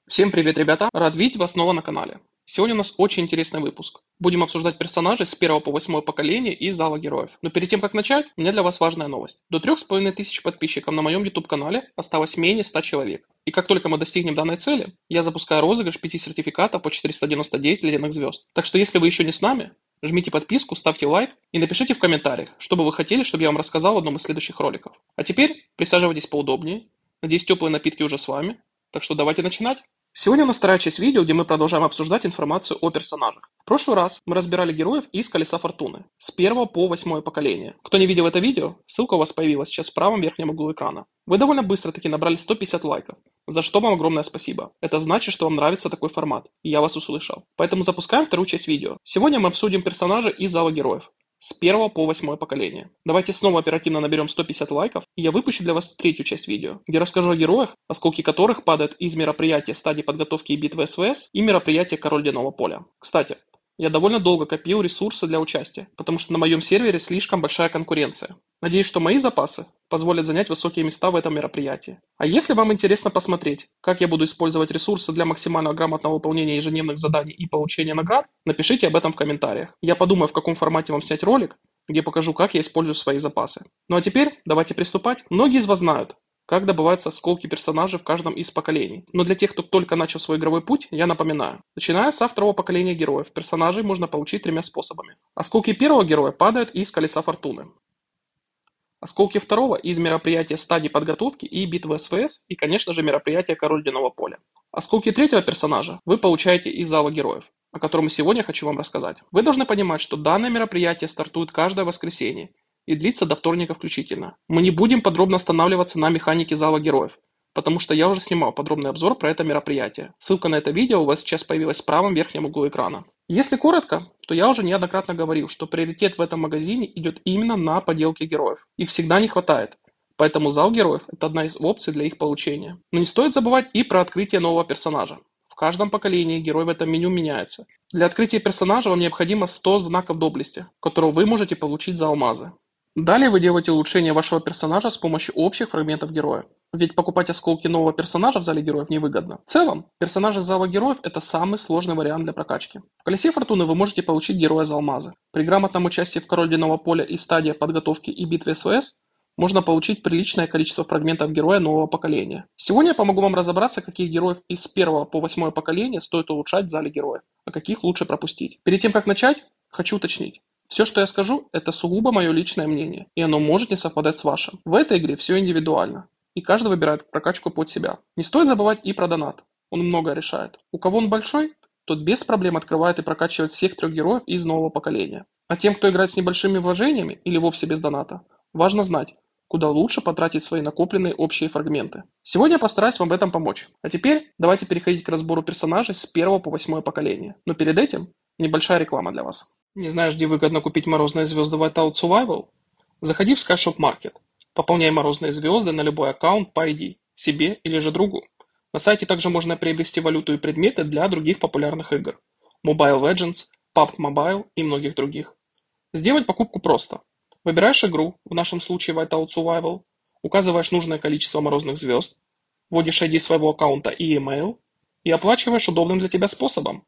Всем привет, ребята! Рад видеть вас снова на канале. Сегодня у нас очень интересный выпуск. Будем обсуждать персонажей с 1 по 8 поколения из зала героев. Но перед тем, как начать, у меня для вас важная новость. До 3500 подписчиков на моем YouTube канале осталось менее 100 человек. И как только мы достигнем данной цели, я запускаю розыгрыш 5 сертификатов по 499 ледяных звезд. Так что если вы еще не с нами, жмите подписку, ставьте лайк и напишите в комментариях, что бы вы хотели, чтобы я вам рассказал в одном из следующих роликов. А теперь присаживайтесь поудобнее. Надеюсь, теплые напитки уже с вами. Так что давайте начинать. Сегодня у нас вторая часть видео, где мы продолжаем обсуждать информацию о персонажах. В прошлый раз мы разбирали героев из Колеса Фортуны с 1 по 8 поколения. Кто не видел это видео, ссылка у вас появилась сейчас в правом верхнем углу экрана. Вы довольно быстро таки набрали 150 лайков, за что вам огромное спасибо. Это значит, что вам нравится такой формат, и я вас услышал. Поэтому запускаем вторую часть видео. Сегодня мы обсудим персонажей из зала героев с 1 по 8 поколение. Давайте снова оперативно наберем 150 лайков, и я выпущу для вас третью часть видео, где расскажу о героях, осколки которых падают из мероприятия стадии подготовки и битвы СВС и мероприятия Король Ледяного Поля. Кстати, я довольно долго копил ресурсы для участия, потому что на моем сервере слишком большая конкуренция. Надеюсь, что мои запасы позволят занять высокие места в этом мероприятии. А если вам интересно посмотреть, как я буду использовать ресурсы для максимально грамотного выполнения ежедневных заданий и получения наград, напишите об этом в комментариях. Я подумаю, в каком формате вам снять ролик, где покажу, как я использую свои запасы. Ну а теперь давайте приступать. Многие из вас знают, как добываются осколки персонажей в каждом из поколений. Но для тех, кто только начал свой игровой путь, я напоминаю. Начиная со 2 поколения героев, персонажей можно получить 3 способами. Осколки 1 героя падают из Колеса Фортуны. Осколки 2 из мероприятия стадии подготовки и битвы СВС, и, конечно же, мероприятия Король Ледяного Поля. Осколки 3 персонажа вы получаете из зала героев, о котором сегодня хочу вам рассказать. Вы должны понимать, что данное мероприятие стартует каждое воскресенье и длится до вторника включительно. Мы не будем подробно останавливаться на механике зала героев, потому что я уже снимал подробный обзор про это мероприятие. Ссылка на это видео у вас сейчас появилась в правом верхнем углу экрана. Если коротко, то я уже неоднократно говорил, что приоритет в этом магазине идет именно на поделки героев. Их всегда не хватает. Поэтому зал героев – это одна из опций для их получения. Но не стоит забывать и про открытие нового персонажа. В каждом поколении герой в этом меню меняется. Для открытия персонажа вам необходимо 100 знаков доблести, которые вы можете получить за алмазы. Далее вы делаете улучшение вашего персонажа с помощью общих фрагментов героя. Ведь покупать осколки нового персонажа в зале героев невыгодно. В целом, персонажи зала героев – это самый сложный вариант для прокачки. В Колесе Фортуны вы можете получить героя за алмазы. При грамотном участии в Король Ледяного Поля и стадии подготовки и битве СВС можно получить приличное количество фрагментов героя нового поколения. Сегодня я помогу вам разобраться, каких героев из 1 по 8 поколения стоит улучшать в зале героев, а каких лучше пропустить. Перед тем, как начать, хочу уточнить. Все, что я скажу, это сугубо мое личное мнение, и оно может не совпадать с вашим. В этой игре все индивидуально, и каждый выбирает прокачку под себя. Не стоит забывать и про донат, он многое решает. У кого он большой, тот без проблем открывает и прокачивает всех 3 героев из нового поколения. А тем, кто играет с небольшими вложениями или вовсе без доната, важно знать, куда лучше потратить свои накопленные общие фрагменты. Сегодня я постараюсь вам в этом помочь. А теперь давайте переходить к разбору персонажей с 1 по 8 поколения. Но перед этим небольшая реклама для вас. Не знаешь, где выгодно купить морозные звезды в Whiteout Survival? Заходи в SkyShop Market. Пополняй морозные звезды на любой аккаунт по ID, себе или же другу. На сайте также можно приобрести валюту и предметы для других популярных игр. Mobile Legends, PUBG Mobile и многих других. Сделать покупку просто. Выбираешь игру, в нашем случае Whiteout Survival, указываешь нужное количество морозных звезд, вводишь ID своего аккаунта и email и оплачиваешь удобным для тебя способом.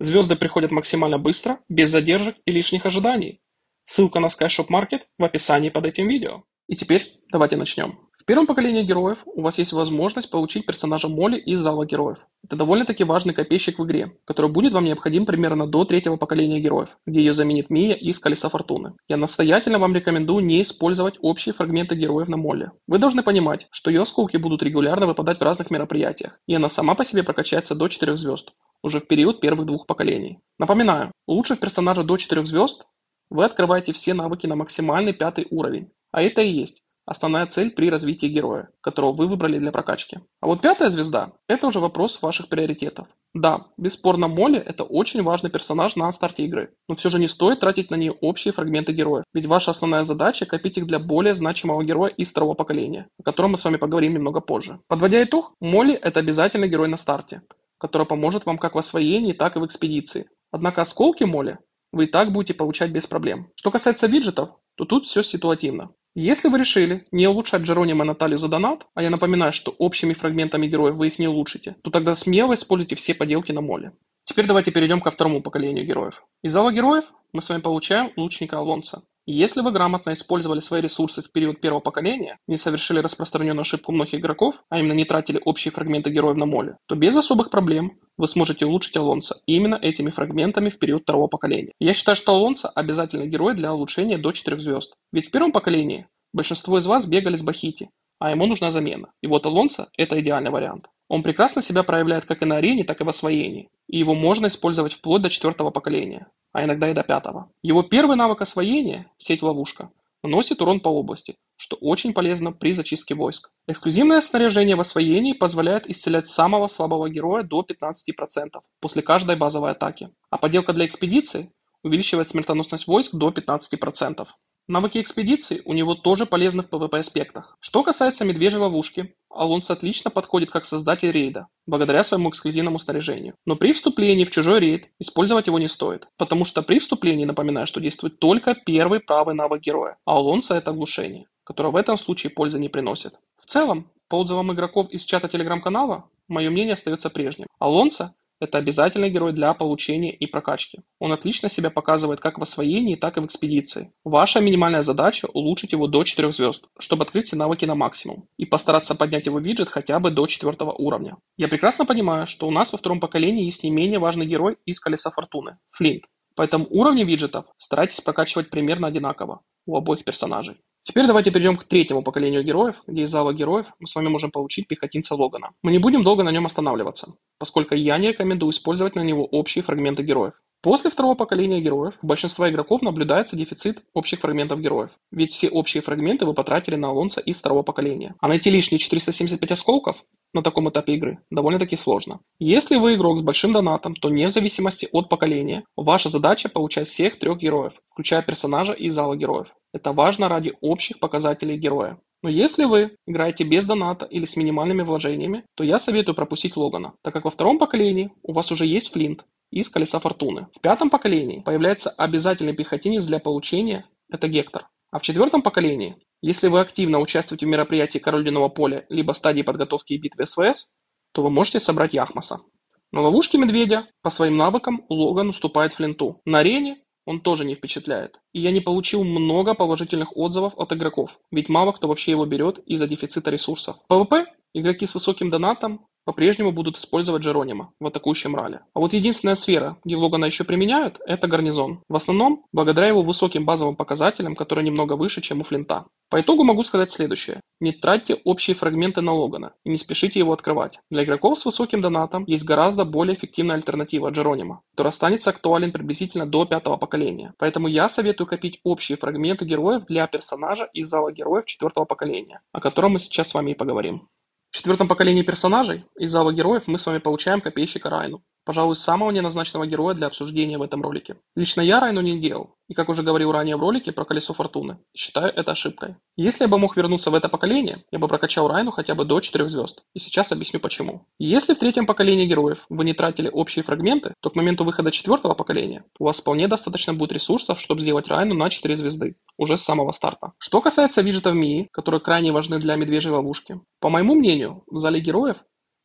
Звезды приходят максимально быстро, без задержек и лишних ожиданий. Ссылка на SkyShop Market в описании под этим видео. И теперь давайте начнем. В 1 поколении героев у вас есть возможность получить персонажа Молли из зала героев. Это довольно-таки важный копейщик в игре, который будет вам необходим примерно до 3 поколения героев, где ее заменит Мия из Колеса Фортуны. Я настоятельно вам рекомендую не использовать общие фрагменты героев на Молли. Вы должны понимать, что ее осколки будут регулярно выпадать в разных мероприятиях, и она сама по себе прокачается до 4 звезд, уже в период первых 2 поколений. Напоминаю, улучшив персонажа до 4 звезд, вы открываете все навыки на максимальный 5 уровень, а это и есть основная цель при развитии героя, которого вы выбрали для прокачки. А вот 5 звезда – это уже вопрос ваших приоритетов. Да, бесспорно Молли – это очень важный персонаж на старте игры, но все же не стоит тратить на нее общие фрагменты героев, ведь ваша основная задача – копить их для более значимого героя из 2 поколения, о котором мы с вами поговорим немного позже. Подводя итог, Молли – это обязательный герой на старте, который поможет вам как в освоении, так и в экспедиции. Однако осколки Молли вы и так будете получать без проблем. Что касается виджетов, то тут все ситуативно. Если вы решили не улучшать Джеронима и Наталью за донат, а я напоминаю, что общими фрагментами героев вы их не улучшите, то тогда смело используйте все поделки на моле. Теперь давайте перейдем ко второму поколению героев. Из зала героев мы с вами получаем лучника Алонса. Если вы грамотно использовали свои ресурсы в период первого поколения, не совершили распространенную ошибку многих игроков, а именно не тратили общие фрагменты героев на моле, то без особых проблем вы сможете улучшить Алонса именно этими фрагментами в период второго поколения. Я считаю, что Алонса обязательный герой для улучшения до 4 звезд. Ведь в первом поколении большинство из вас бегали с Бахити, а ему нужна замена. И вот Алонса – это идеальный вариант. Он прекрасно себя проявляет как и на арене, так и в освоении, и его можно использовать вплоть до 4 поколения, а иногда и до 5. Его первый навык освоения – сеть-ловушка, наносит урон по области, что очень полезно при зачистке войск. Эксклюзивное снаряжение в освоении позволяет исцелять самого слабого героя до 15% после каждой базовой атаки, а поделка для экспедиции увеличивает смертоносность войск до 15%. Навыки экспедиции у него тоже полезны в PvP аспектах. Что касается медвежьей ловушки, Алонс отлично подходит как создатель рейда, благодаря своему эксклюзивному снаряжению. Но при вступлении в чужой рейд использовать его не стоит, потому что при вступлении, напоминаю, что действует только первый правый навык героя, а у Алонса это оглушение, которое в этом случае пользы не приносит. В целом, по отзывам игроков из чата телеграм-канала, мое мнение остается прежним. Алонса это обязательный герой для получения и прокачки. Он отлично себя показывает как в освоении, так и в экспедиции. Ваша минимальная задача улучшить его до 4 звезд, чтобы открыть все навыки на максимум, и постараться поднять его виджет хотя бы до 4 уровня. Я прекрасно понимаю, что у нас во втором поколении есть не менее важный герой из Колеса Фортуны – Флинт. Поэтому уровни виджетов старайтесь прокачивать примерно одинаково у обоих персонажей. Теперь давайте перейдем к третьему поколению героев, где из зала героев мы с вами можем получить пехотинца Логана. Мы не будем долго на нем останавливаться, поскольку я не рекомендую использовать на него общие фрагменты героев. После второго поколения героев у большинства игроков наблюдается дефицит общих фрагментов героев, ведь все общие фрагменты вы потратили на Алонса из второго поколения. А найти лишние 475 осколков на таком этапе игры довольно-таки сложно. Если вы игрок с большим донатом, то вне зависимости от поколения, ваша задача получать всех 3 героев, включая персонажа из зала героев. Это важно ради общих показателей героя. Но если вы играете без доната или с минимальными вложениями, то я советую пропустить Логана, так как во втором поколении у вас уже есть Флинт из Колеса Фортуны. В 5 поколении появляется обязательный пехотинец для получения – это Гектор. А в 4 поколении, если вы активно участвуете в мероприятии Король Ледяного Поля либо стадии подготовки и битвы СВС, то вы можете собрать Яхмаса. На ловушке Медведя по своим навыкам Логан уступает Флинту. На арене он тоже не впечатляет. И я не получил много положительных отзывов от игроков, ведь мало кто вообще его берет из-за дефицита ресурсов. В PvP игроки с высоким донатом по-прежнему будут использовать Джеронима в атакующем рале. А вот единственная сфера, где Логана еще применяют, это гарнизон. В основном, благодаря его высоким базовым показателям, которые немного выше, чем у Флинта. По итогу могу сказать следующее. Не тратьте общие фрагменты на Логана и не спешите его открывать. Для игроков с высоким донатом есть гораздо более эффективная альтернатива Джеронима, который останется актуален приблизительно до 5 поколения. Поэтому я советую копить общие фрагменты героев для персонажа из зала героев 4 поколения, о котором мы сейчас с вами и поговорим. В 4 поколении персонажей из зала героев мы с вами получаем копейщика Райну. Пожалуй, самого неназначенного героя для обсуждения в этом ролике. Лично я Райну не делал, и как уже говорил ранее в ролике про Колесо Фортуны, считаю это ошибкой. Если я бы мог вернуться в это поколение, я бы прокачал Райну хотя бы до 4 звезд, и сейчас объясню почему. Если в 3 поколении героев вы не тратили общие фрагменты, то к моменту выхода 4 поколения у вас вполне достаточно будет ресурсов, чтобы сделать Райну на 4 звезды, уже с самого старта. Что касается виджетов Мии, которые крайне важны для медвежьей ловушки, по моему мнению, в зале героев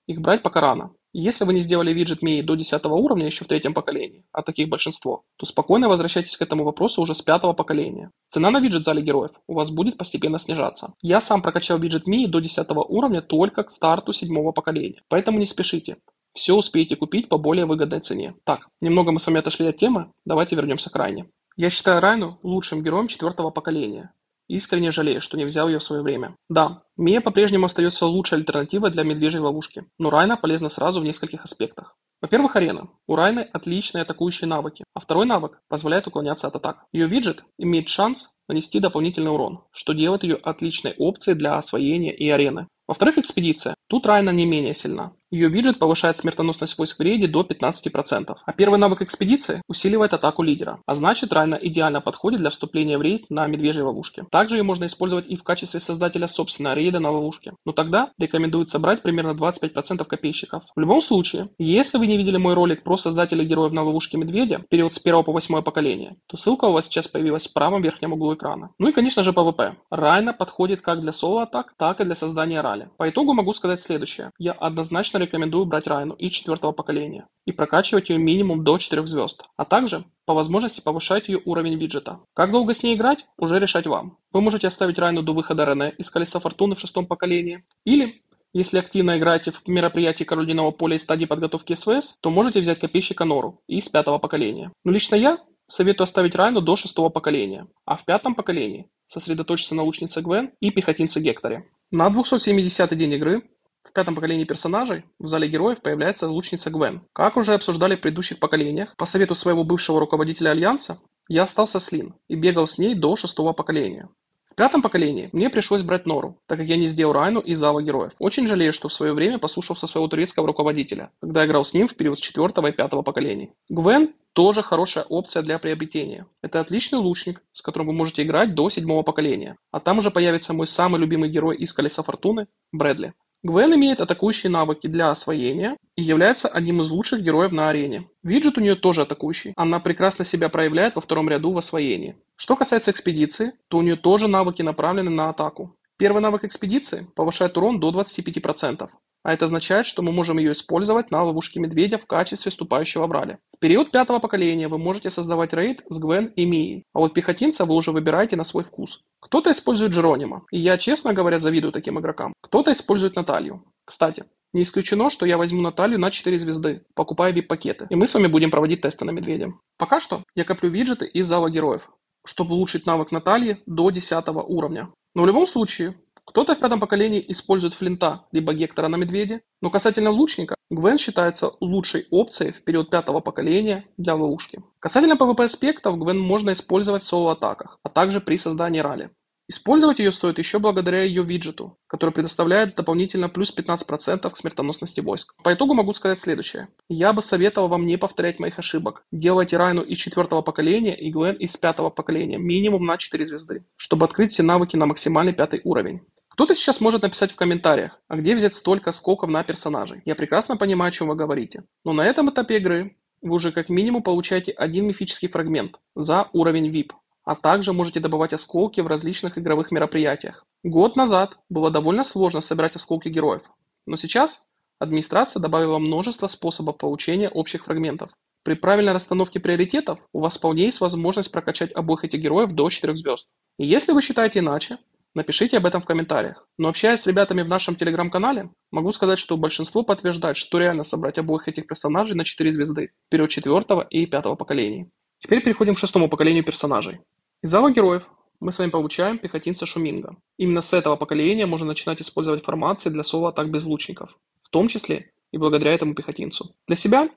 их брать пока рано. Если вы не сделали виджет Мии до 10 уровня еще в 3 поколении, а таких большинство, то спокойно возвращайтесь к этому вопросу уже с 5 поколения. Цена на виджет в зале героев у вас будет постепенно снижаться. Я сам прокачал виджет Мии до 10 уровня только к старту 7 поколения, поэтому не спешите. Все успеете купить по более выгодной цене. Так, немного мы с вами отошли от темы, давайте вернемся к Райне. Я считаю Райну лучшим героем 4 поколения. Искренне жалею, что не взял ее в свое время. Да, Мия по-прежнему остается лучшей альтернативой для медвежьей ловушки, но Райна полезна сразу в нескольких аспектах. Во-первых, арена. У Райны отличные атакующие навыки, а второй навык позволяет уклоняться от атак. Ее виджет имеет шанс нанести дополнительный урон, что делает ее отличной опцией для освоения и арены. Во-вторых, экспедиция. Тут Райна не менее сильна. Ее виджет повышает смертоносность войск в рейде до 15%, а первый навык экспедиции усиливает атаку лидера, а значит Райна идеально подходит для вступления в рейд на медвежьей ловушке. Также ее можно использовать и в качестве создателя собственного рейда на ловушке, но тогда рекомендуется брать примерно 25% копейщиков. В любом случае, если вы не видели мой ролик про создателей героев на ловушке медведя, период с 1 по 8 поколение, то ссылка у вас сейчас появилась в правом верхнем углу экрана. Ну и конечно же PvP. Райна подходит как для соло-атак, так и для создания ралли. По итогу могу сказать следующее. Я однозначно рекомендую брать Райну и 4 поколения и прокачивать ее минимум до 4 звезд, а также по возможности повышать ее уровень виджета. Как долго с ней играть, уже решать вам. Вы можете оставить Райну до выхода Рене из Колеса Фортуны в 6 поколении, или, если активно играете в мероприятии Король Ледяного Поля и стадии подготовки СВС, то можете взять копейщика Нору из 5 поколения. Но лично я советую оставить Райну до 6 поколения, а в 5 поколении сосредоточиться на лучнице Гвен и пехотинце Гекторе. На 270-й день игры в 5 поколении персонажей в зале героев появляется лучница Гвен. Как уже обсуждали в предыдущих поколениях, по совету своего бывшего руководителя Альянса, я остался с Лин и бегал с ней до 6 поколения. В 5 поколении мне пришлось брать Нору, так как я не сделал Райну из зала героев. Очень жалею, что в свое время послушался своего турецкого руководителя, когда играл с ним в период 4 и 5 поколений. Гвен тоже хорошая опция для приобретения. Это отличный лучник, с которым вы можете играть до 7 поколения. А там уже появится мой самый любимый герой из Колеса Фортуны – Брэдли. Гвен имеет атакующие навыки для освоения и является одним из лучших героев на арене. Виджет у нее тоже атакующий, она прекрасно себя проявляет во втором ряду в освоении. Что касается экспедиции, то у нее тоже навыки направлены на атаку. Первый навык экспедиции повышает урон до 25%, а это означает, что мы можем ее использовать на ловушке медведя в качестве вступающего в ралли. В период 5 поколения вы можете создавать рейд с Гвен и Мией, а вот пехотинца вы уже выбираете на свой вкус. Кто-то использует Джеронима, и я, честно говоря, завидую таким игрокам. Кто-то использует Наталью. Кстати, не исключено, что я возьму Наталью на 4 звезды, покупая VIP-пакеты, и мы с вами будем проводить тесты на медведя. Пока что я коплю виджеты из зала героев, чтобы улучшить навык Натальи до 10 уровня. Но в любом случае, кто-то в 5 поколении использует Флинта, либо Гектора на медведе, но касательно лучника, Гвен считается лучшей опцией в период 5 поколения для ловушки. Касательно PvP аспектов, Гвен можно использовать в соло-атаках, а также при создании ралли. Использовать ее стоит еще благодаря ее виджету, который предоставляет дополнительно плюс 15% к смертоносности войск. По итогу могу сказать следующее. Я бы советовал вам не повторять моих ошибок. Делайте Райну из 4 поколения и Гвен из 5 поколения, минимум на 4 звезды, чтобы открыть все навыки на максимальный 5 уровень. Кто-то сейчас может написать в комментариях, а где взять столько скоков на персонажей. Я прекрасно понимаю, о чем вы говорите. Но на этом этапе игры вы уже как минимум получаете один мифический фрагмент за уровень VIP. А также можете добывать осколки в различных игровых мероприятиях. Год назад было довольно сложно собирать осколки героев, но сейчас администрация добавила множество способов получения общих фрагментов. При правильной расстановке приоритетов у вас вполне есть возможность прокачать обоих этих героев до 4 звезд. И если вы считаете иначе, напишите об этом в комментариях. Но общаясь с ребятами в нашем телеграм-канале, могу сказать, что большинство подтверждает, что реально собрать обоих этих персонажей на 4 звезды в период 4 и 5 поколений. Теперь переходим к 6 поколению персонажей. Из зала героев мы с вами получаем пехотинца Шуминга. Именно с этого поколения можно начинать использовать формации для соло-атак без лучников, в том числе и благодаря этому пехотинцу. Для себя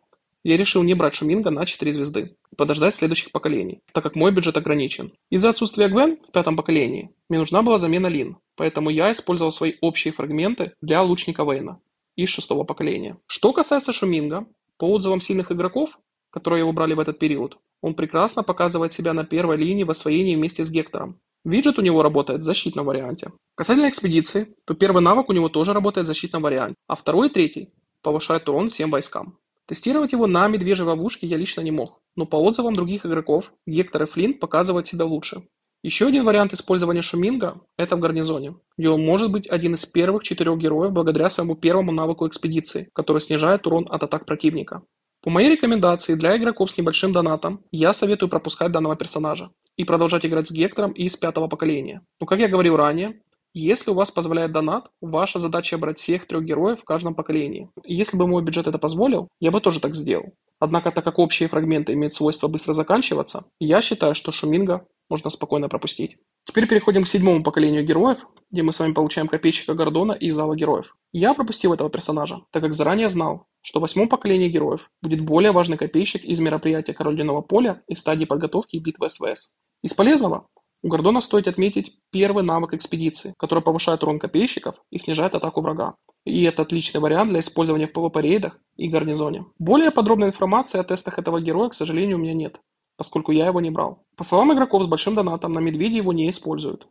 я решил не брать Шуминга на 4 звезды и подождать следующих поколений, так как мой бюджет ограничен. Из-за отсутствия Гвен в 5 поколении мне нужна была замена Лин, поэтому я использовал свои общие фрагменты для лучника Вейна из 6 поколения. Что касается Шуминга, по отзывам сильных игроков, которые его брали в этот период, он прекрасно показывает себя на первой линии в освоении вместе с Гектором. Виджет у него работает в защитном варианте. Касательно экспедиции, то первый навык у него тоже работает в защитном варианте, а второй и третий повышают урон всем войскам. Тестировать его на медвежьей ловушке я лично не мог, но по отзывам других игроков Гектор и Флинт показывают себя лучше. Еще один вариант использования Шуминга – это в гарнизоне, где он может быть один из первых 4 героев благодаря своему первому навыку экспедиции, который снижает урон от атак противника. По моей рекомендации для игроков с небольшим донатом я советую пропускать данного персонажа и продолжать играть с Гектором из 5 поколения. Но как я говорил ранее, если у вас позволяет донат, ваша задача брать всех 3 героев в каждом поколении. Если бы мой бюджет это позволил, я бы тоже так сделал. Однако, так как общие фрагменты имеют свойство быстро заканчиваться, я считаю, что Шуминга можно спокойно пропустить. Теперь переходим к 7 поколению героев, где мы с вами получаем копейщика Гордона из зала героев. Я пропустил этого персонажа, так как заранее знал, что в 8 поколении героев будет более важный копейщик из мероприятия Король Ледяного Поля и стадии подготовки и битвы СВС. Из полезного У Гордона стоит отметить первый навык экспедиции, который повышает урон копейщиков и снижает атаку врага. И это отличный вариант для использования в PvP-рейдах и гарнизоне. Более подробной информации о тестах этого героя, к сожалению, у меня нет, поскольку я его не брал. По словам игроков с большим донатом, на медведе его не используют.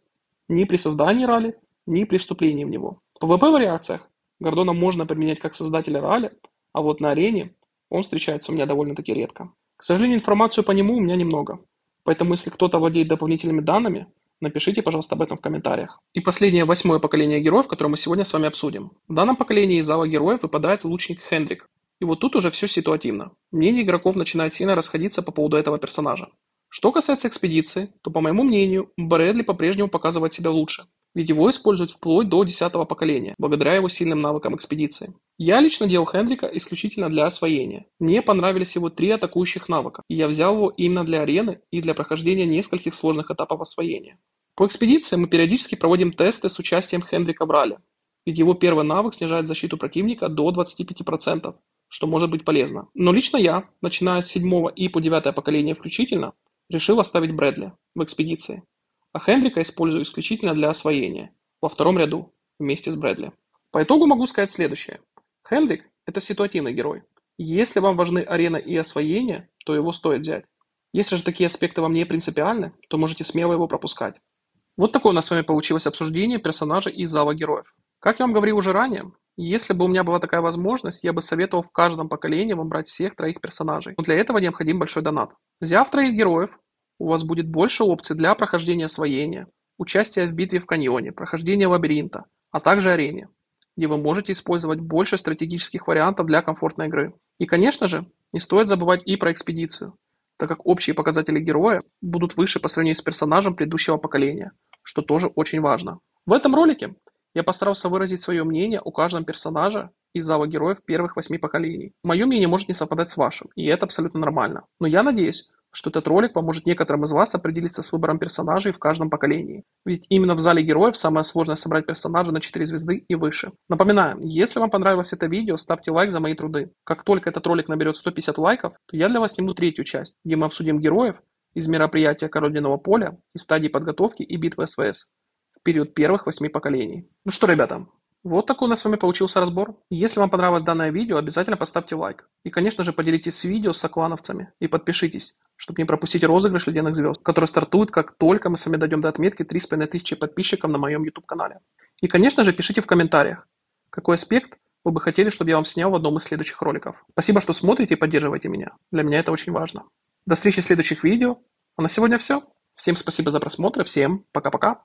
Ни при создании ралли, ни при вступлении в него. В PvP-вариациях Гордона можно применять как создателя ралли, а вот на арене он встречается у меня довольно-таки редко. К сожалению, информацию по нему у меня немного. Поэтому, если кто-то владеет дополнительными данными, напишите, пожалуйста, об этом в комментариях. И последнее, 8-е поколение героев, которое мы сегодня с вами обсудим. В данном поколении из зала героев выпадает лучник Хендрик. И вот тут уже все ситуативно. Мнение игроков начинает сильно расходиться по поводу этого персонажа. Что касается экспедиции, то, по моему мнению, Брэдли по-прежнему показывает себя лучше. Ведь его используют вплоть до 10-го поколения, благодаря его сильным навыкам экспедиции. Я лично делал Хендрика исключительно для освоения. Мне понравились его 3 атакующих навыка, и я взял его именно для арены и для прохождения нескольких сложных этапов освоения. По экспедиции мы периодически проводим тесты с участием Хендрика в ралли, ведь его первый навык снижает защиту противника до 25%, что может быть полезно. Но лично я, начиная с 7 и по 9 поколение включительно, решил оставить Брэдли в экспедиции, а Хендрика использую исключительно для освоения, во втором ряду, вместе с Брэдли. По итогу могу сказать следующее. Хендрик – это ситуативный герой. Если вам важны арена и освоение, то его стоит взять. Если же такие аспекты вам не принципиальны, то можете смело его пропускать. Вот такое у нас с вами получилось обсуждение персонажей из зала героев. Как я вам говорил уже ранее, если бы у меня была такая возможность, я бы советовал в каждом поколении вам брать всех 3 персонажей. Но для этого необходим большой донат. Взяв 3 героев, у вас будет больше опций для прохождения освоения, участия в битве в каньоне, прохождения лабиринта, а также арене, где вы можете использовать больше стратегических вариантов для комфортной игры. И, конечно же, не стоит забывать и про экспедицию, так как общие показатели героя будут выше по сравнению с персонажем предыдущего поколения, что тоже очень важно. В этом ролике я постарался выразить свое мнение о каждом персонаже из зала героев первых 8 поколений. Мое мнение может не совпадать с вашим, и это абсолютно нормально. Но я надеюсь, что этот ролик поможет некоторым из вас определиться с выбором персонажей в каждом поколении. Ведь именно в зале героев самое сложное собрать персонажа на 4 звезды и выше. Напоминаю, если вам понравилось это видео, ставьте лайк за мои труды. Как только этот ролик наберет 150 лайков, то я для вас сниму 3-ю часть, где мы обсудим героев из мероприятия Коробленного поля и стадии подготовки и битвы СВС в период первых 8 поколений. Ну что, ребята, вот такой у нас с вами получился разбор. Если вам понравилось данное видео, обязательно поставьте лайк. И, конечно же, поделитесь видео с соклановцами и подпишитесь, чтобы не пропустить розыгрыш ледяных звезд, который стартует, как только мы с вами дойдем до отметки 3500 подписчиков на моем YouTube-канале. И, конечно же, пишите в комментариях, какой аспект вы бы хотели, чтобы я вам снял в одном из следующих роликов. Спасибо, что смотрите и поддерживаете меня. Для меня это очень важно. До встречи в следующих видео. А на сегодня все. Всем спасибо за просмотр. Всем пока-пока.